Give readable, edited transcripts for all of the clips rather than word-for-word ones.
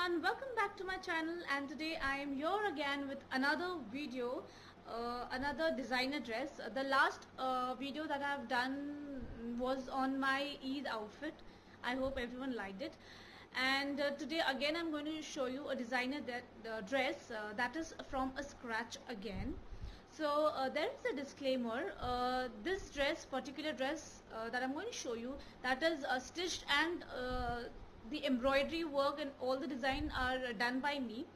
everyone, welcome back to my channel, and today I am here again with another video, another designer dress. The last video that I have done was on my Eid outfit. I hope everyone liked it. And today again I'm going to show you a designer dress that is from a scratch again. So there is a disclaimer. This particular dress that I'm going to show you, that is stitched, and the embroidery work and all the design are done by me.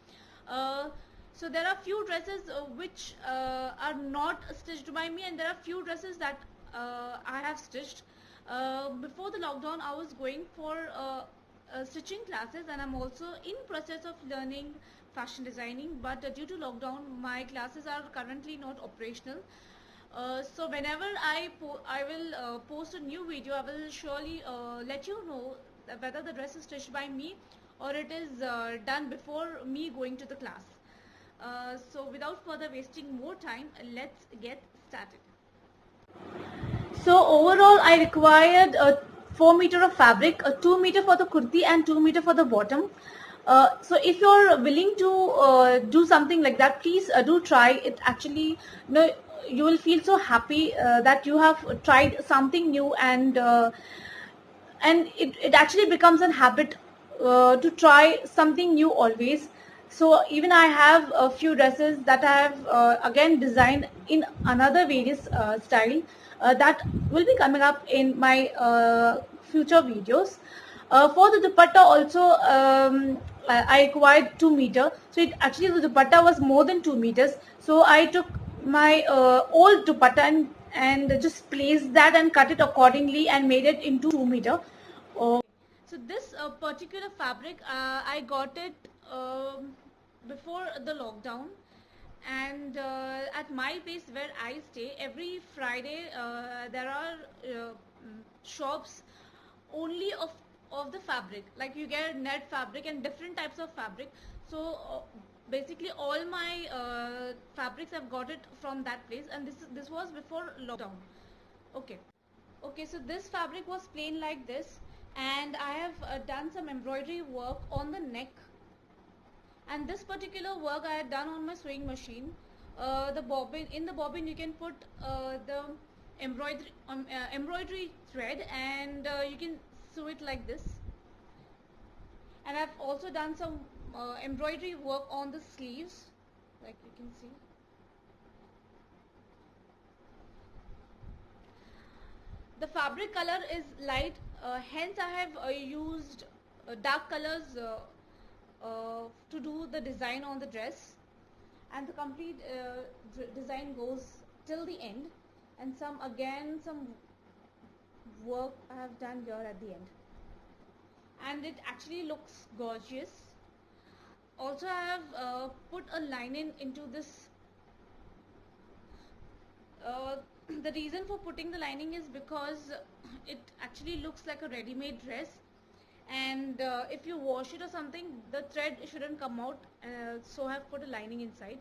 So there are few dresses which are not stitched by me, and there are few dresses that I have stitched. Before the lockdown I was going for stitching classes, and I'm also in process of learning fashion designing, but due to lockdown my classes are currently not operational. So whenever I will post a new video, I will surely let you know whether the dress is stitched by me or it is done before me going to the class. So without further wasting more time, let's get started. So overall I required 4 meter of fabric, 2 meter for the kurti and 2 meter for the bottom. So if you're willing to do something like that, please do try it. Actually, you will feel so happy that you have tried something new, and it actually becomes a habit to try something new always. So even I have a few dresses that I have again designed in another various style that will be coming up in my future videos. For the dupatta also, I required 2 meter. So it actually, the dupatta was more than 2 meters. So I took my old dupatta and just placed that and cut it accordingly and made it into 2 meter. So this particular fabric, I got it before the lockdown, and at my place where I stay, every Friday there are shops only of the fabric. Like, you get net fabric and different types of fabric. So basically all my fabrics, I've got it from that place, and this was before lockdown. Okay, so this fabric was plain like this, and I have done some embroidery work on the neck, and this particular work I had done on my sewing machine. The bobbin you can put the embroidery thread, and you can sew it like this. And I've also done some embroidery work on the sleeves, like you can see. The fabric color is light, hence I have used dark colors to do the design on the dress, and the complete design goes till the end, and some work I have done here at the end, and it actually looks gorgeous. Also I have put a lining into this. The reason for putting the lining is because it actually looks like a ready-made dress, and if you wash it or something, the thread shouldn't come out, so I have put a lining inside.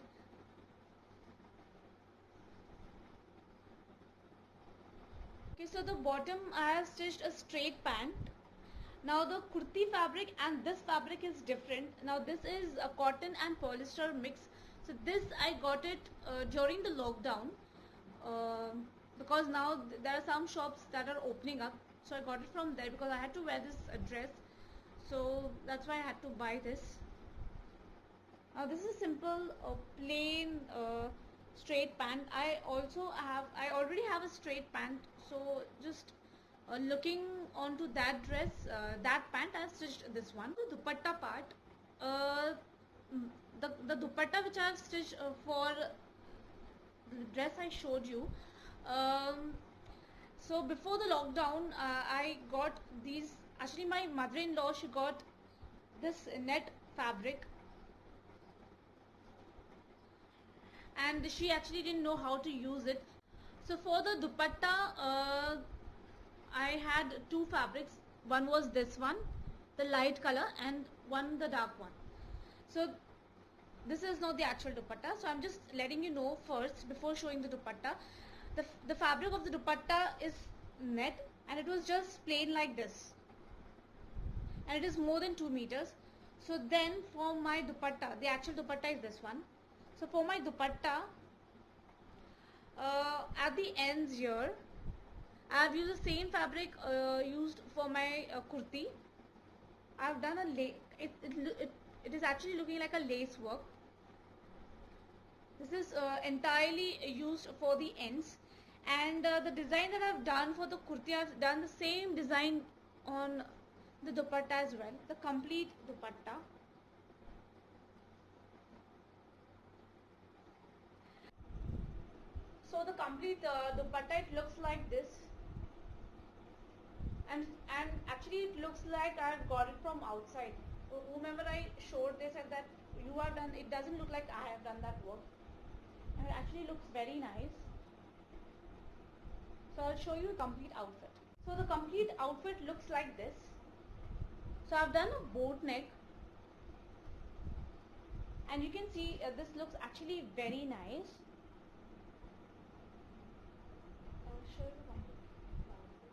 Okay, so the bottom I have stitched a straight pant. Now the kurti fabric and this fabric is different. Now this is a cotton and polyester mix. So this I got it during the lockdown, because now there are some shops that are opening up, so I got it from there because I had to wear this dress, so that's why I had to buy this. Now this is simple plain straight pant. I already have a straight pant, so just looking onto that dress, that pant, I stitched this one. The dupatta part, the dupatta which I have stitched for the dress I showed you. So before the lockdown, I got these. Actually, my mother-in-law, she got this net fabric, and she actually didn't know how to use it. So for the dupatta, I had two fabrics. One was this one, the light color, and one the dark one. So this is not the actual dupatta, so I'm just letting you know first before showing the dupatta. The fabric of the dupatta is net, and it was just plain like this, and it is more than 2 meters. So then for my dupatta, the actual dupatta is this one. So for my dupatta, at the ends here, I have used the same fabric used for my kurti. I have done a it is actually looking like a lace work. This is entirely used for the ends, and the design that I have done for the kurti, I have done the same design on the dupatta as well, the complete dupatta. So the complete dupatta, it looks like this, and actually it looks like I've got it from outside. Whomever I showed this and that you have done, it doesn't look like I have done that work, and it actually looks very nice. So I'll show you a complete outfit. So the complete outfit looks like this. So I've done a boat neck, and you can see this looks actually very nice. I'll show you the complete outfit.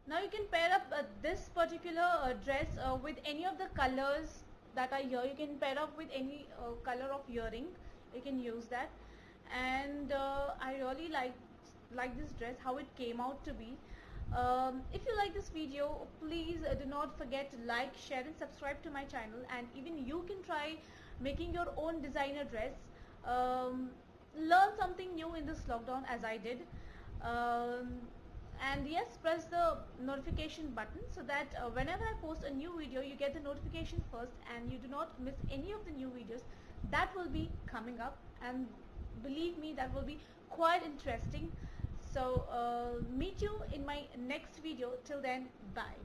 Now you can pair up this particular dress with any of the colors that are here. You can pair up with any color of earring. You can use that, and I really like this dress, how it came out to be. If you like this video, please do not forget to like, share and subscribe to my channel, and even you can try making your own designer dress. Learn something new in this lockdown as I did. And yes, press the notification button so that whenever I post a new video, you get the notification first and you do not miss any of the new videos that will be coming up, and believe me, that will be quite interesting. So meet you in my next video. Till then, bye.